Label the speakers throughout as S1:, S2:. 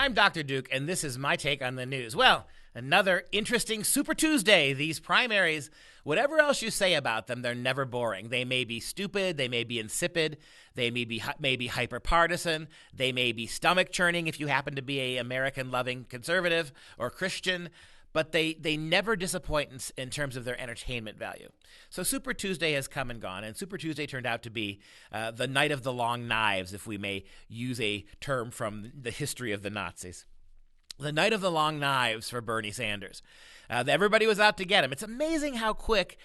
S1: I'm Dr. Duke, and this is my take on the news. Well, another interesting Super Tuesday. These primaries, whatever else you say about them, they're never boring. They may be stupid, they may be insipid, they may be hyper-partisan, they may be stomach-churning if you happen to be an American-loving conservative or Christian, but they never disappoint in terms of their entertainment value. So Super Tuesday has come and gone, and Super Tuesday turned out to be the night of the long knives, if we may use a term from the history of the Nazis. The night of the long knives for Bernie Sanders. Everybody was out to get him. It's amazing how quick,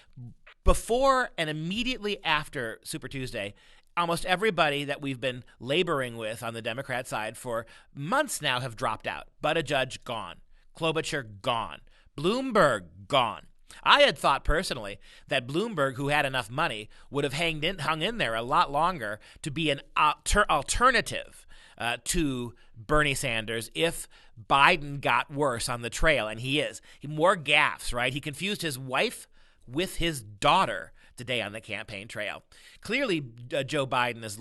S1: before and immediately after Super Tuesday, almost everybody that we've been laboring with on the Democrat side for months now have dropped out. Buttigieg, gone. Klobuchar, gone. Bloomberg, gone. I had thought personally that Bloomberg, who had enough money, would have hung in there a lot longer to be an alternative to Bernie Sanders if Biden got worse on the trail, and he is. More gaffes, right? He confused his wife with his daughter today on the campaign trail. Clearly, Joe Biden is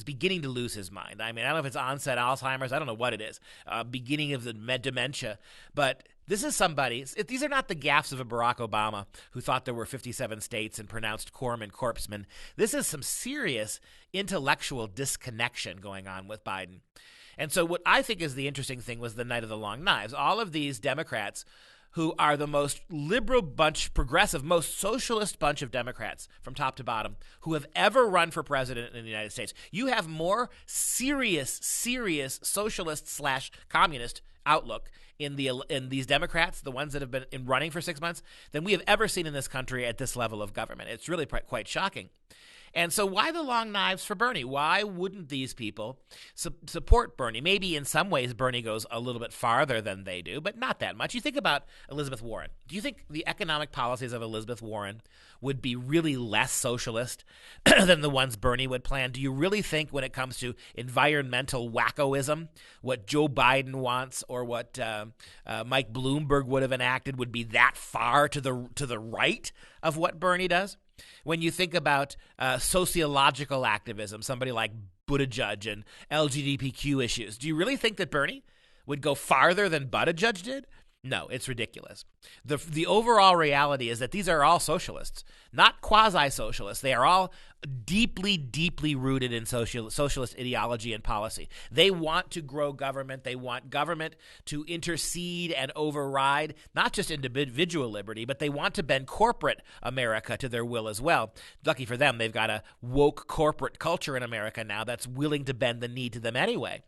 S1: beginning to lose his mind. I mean, I don't know if it's onset Alzheimer's. I don't know what it is. Beginning of the dementia. But this is somebody, these are not the gaffes of a Barack Obama who thought there were 57 states and pronounced Corpsman corpseman. This is some serious intellectual disconnection going on with Biden. And so what I think is the interesting thing was the night of the long knives. All of these Democrats who are the most liberal bunch, progressive, most socialist bunch of Democrats from top to bottom who have ever run for president in the United States. You have more serious socialist/communist outlook in these Democrats, the ones that have been running for 6 months, than we have ever seen in this country at this level of government. It's really quite shocking. And so why the long knives for Bernie? Why wouldn't these people support Bernie? Maybe in some ways Bernie goes a little bit farther than they do, but not that much. You think about Elizabeth Warren. Do you think the economic policies of Elizabeth Warren would be really less socialist than the ones Bernie would plan? Do you really think when it comes to environmental wackoism, what Joe Biden wants or what Mike Bloomberg would have enacted would be that far to the right of what Bernie does? When you think about sociological activism, somebody like Buttigieg and LGBTQ issues, do you really think that Bernie would go farther than Buttigieg did? No, it's ridiculous. The overall reality is that these are all socialists, not quasi-socialists. They are all deeply, deeply rooted in socialist ideology and policy. They want to grow government. They want government to intercede and override not just individual liberty, but they want to bend corporate America to their will as well. Lucky for them, they've got a woke corporate culture in America now that's willing to bend the knee to them anyway.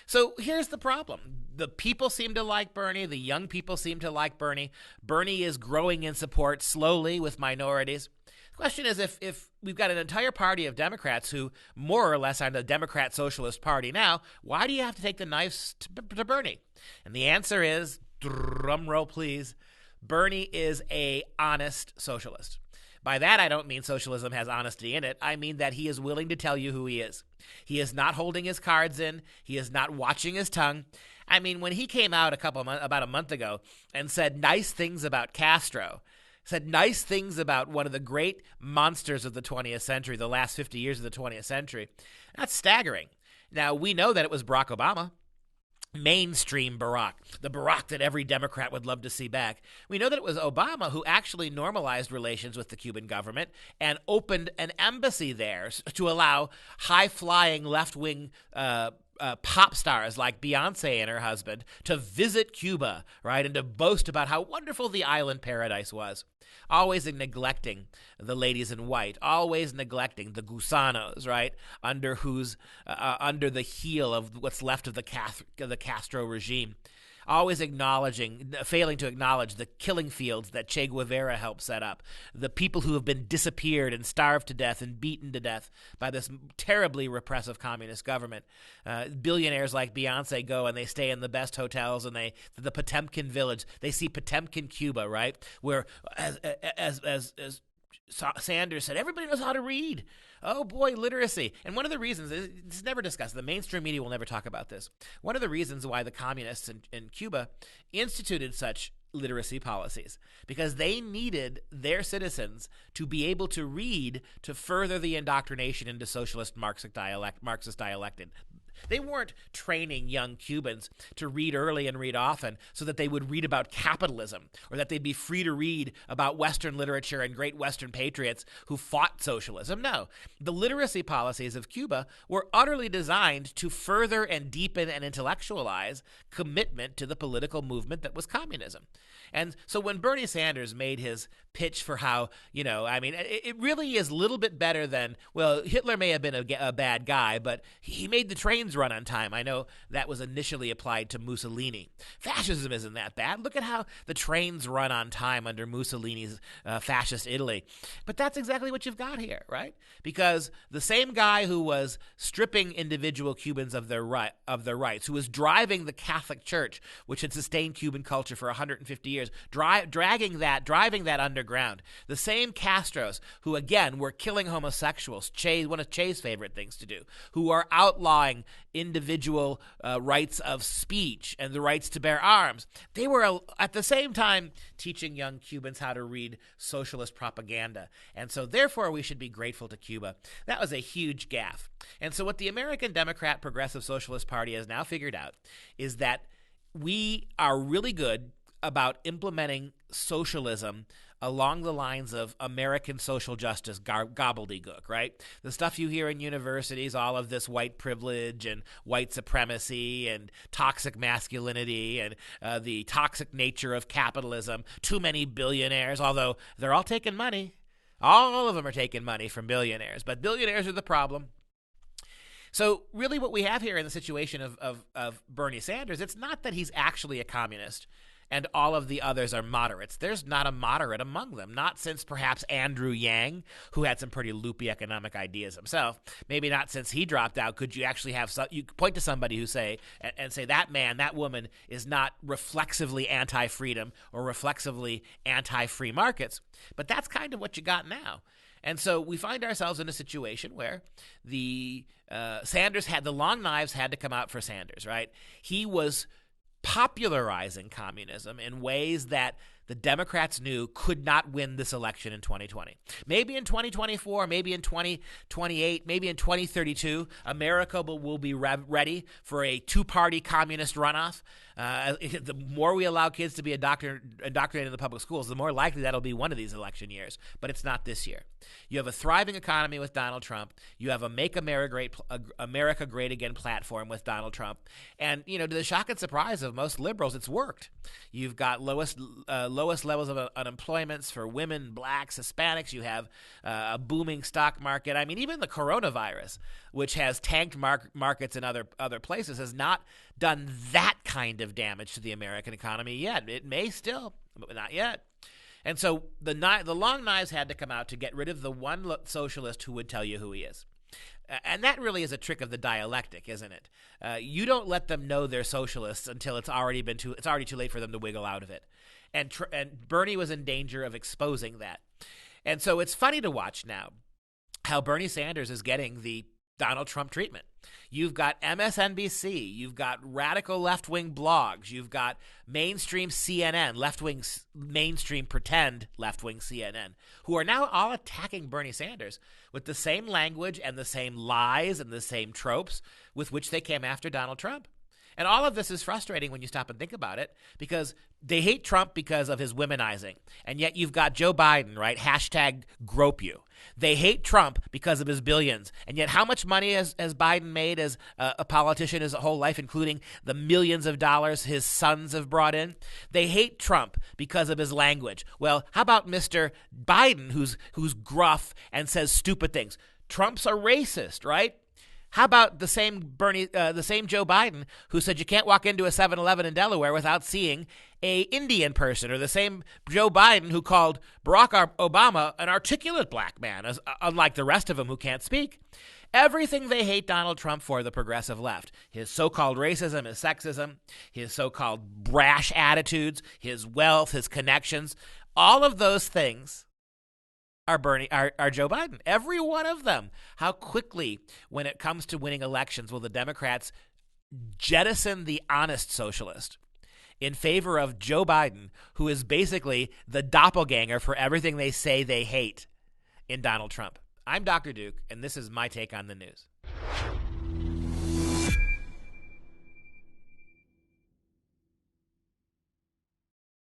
S1: So here's the problem. The people seem to like Bernie. The young people seem to like Bernie. Bernie is growing in support slowly with minorities. The question is if we've got an entire party of Democrats who more or less are the Democrat Socialist Party now, why do you have to take the knives to Bernie? And the answer is, drum roll please, Bernie is a honest socialist. By that, I don't mean socialism has honesty in it. I mean that he is willing to tell you who he is. He is not holding his cards in. He is not watching his tongue. I mean, when he came out about a month ago and said nice things about Castro, said nice things about one of the great monsters of the 20th century, the last 50 years of the 20th century, that's staggering. Now, we know that it was Barack Obama. Mainstream Barack, the Barack that every Democrat would love to see back. We know that it was Obama who actually normalized relations with the Cuban government and opened an embassy there to allow high-flying left-wing pop stars like Beyonce and her husband to visit Cuba, right, and to boast about how wonderful the island paradise was. Always neglecting the ladies in white, always neglecting the gusanos, right, under the heel of what's left of the Castro regime. Always failing to acknowledge the killing fields that Che Guevara helped set up, the people who have been disappeared and starved to death and beaten to death by this terribly repressive communist government. Billionaires like Beyonce go and they stay in the best hotels, and the Potemkin village, they see Potemkin, Cuba, right, where as Sanders said, everybody knows how to read. Oh boy, literacy. And one of the reasons, it's never discussed, the mainstream media will never talk about this. One of the reasons why the communists in Cuba instituted such literacy policies, because they needed their citizens to be able to read to further the indoctrination into socialist Marxist dialectic. They weren't training young Cubans to read early and read often so that they would read about capitalism or that they'd be free to read about Western literature and great Western patriots who fought socialism. No, the literacy policies of Cuba were utterly designed to further and deepen and intellectualize commitment to the political movement that was communism. And so when Bernie Sanders made his pitch for how, it really is a little bit better than, well, Hitler may have been a bad guy, but he made the trains run on time. I know that was initially applied to Mussolini. Fascism isn't that bad. Look at how the trains run on time under Mussolini's fascist Italy. But that's exactly what you've got here, right? Because the same guy who was stripping individual Cubans of their rights, who was driving the Catholic Church, which had sustained Cuban culture for 150 years, driving that underground. The same Castros who, again, were killing homosexuals, one of Che's favorite things to do, who are outlawing individual rights of speech and the rights to bear arms. They were, at the same time, teaching young Cubans how to read socialist propaganda. And so, therefore, we should be grateful to Cuba. That was a huge gaffe. And so what the American Democrat Progressive Socialist Party has now figured out is that we are really good about implementing socialism along the lines of American social justice gobbledygook, right? The stuff you hear in universities, all of this white privilege and white supremacy and toxic masculinity and the toxic nature of capitalism, too many billionaires, although they're all taking money. All of them are taking money from billionaires, but billionaires are the problem. So really what we have here in the situation of Bernie Sanders, it's not that he's actually a communist and all of the others are moderates. There's not a moderate among them, not since perhaps Andrew Yang, who had some pretty loopy economic ideas himself. Maybe not since he dropped out could you actually have you point to somebody who say that man, that woman is not reflexively anti-freedom or reflexively anti-free markets. But that's kind of what you got now. And so we find ourselves in a situation where the long knives had to come out for Sanders, right? He was popularizing communism in ways that the Democrats knew could not win this election in 2020. Maybe in 2024, maybe in 2028, maybe in 2032, America will be ready for a two-party communist runoff. The more we allow kids to be indoctrinated in the public schools, the more likely that'll be one of these election years. But it's not this year. You have a thriving economy with Donald Trump. You have a Make America Great Again platform with Donald Trump. And, to the shock and surprise of most liberals, it's worked. You've got lowest levels of unemployment for women, blacks, Hispanics. You have a booming stock market. I mean, even the coronavirus, which has tanked markets in other places, has not done that kind of damage to the American economy yet. It may still, but not yet. And so the long knives had to come out to get rid of the one socialist who would tell you who he is. And that really is a trick of the dialectic, isn't it? You don't let them know they're socialists until it's already too late for them to wiggle out of it. And Bernie was in danger of exposing that. And so it's funny to watch now how Bernie Sanders is getting the Donald Trump treatment. You've got MSNBC, you've got radical left-wing blogs, you've got mainstream CNN, left-wing, mainstream pretend left-wing CNN, who are now all attacking Bernie Sanders with the same language and the same lies and the same tropes with which they came after Donald Trump. And all of this is frustrating when you stop and think about it, because they hate Trump because of his womenizing. And yet you've got Joe Biden, right? Hashtag grope you. They hate Trump because of his billions. And yet how much money has Biden made as a politician his whole life, including the millions of dollars his sons have brought in? They hate Trump because of his language. Well, how about Mr. Biden, who's gruff and says stupid things? Trump's a racist, right? How about the same Joe Biden who said you can't walk into a 7-Eleven in Delaware without seeing a Indian person, or the same Joe Biden who called Barack Obama an articulate black man, unlike the rest of them who can't speak? Everything they hate Donald Trump for, the progressive left. His so-called racism, his sexism, his so-called brash attitudes, his wealth, his connections, all of those things are Joe Biden. Every one of them. How quickly, when it comes to winning elections, will the Democrats jettison the honest socialist in favor of Joe Biden, who is basically the doppelganger for everything they say they hate in Donald Trump? I'm Dr. Duke, and this is my take on the news.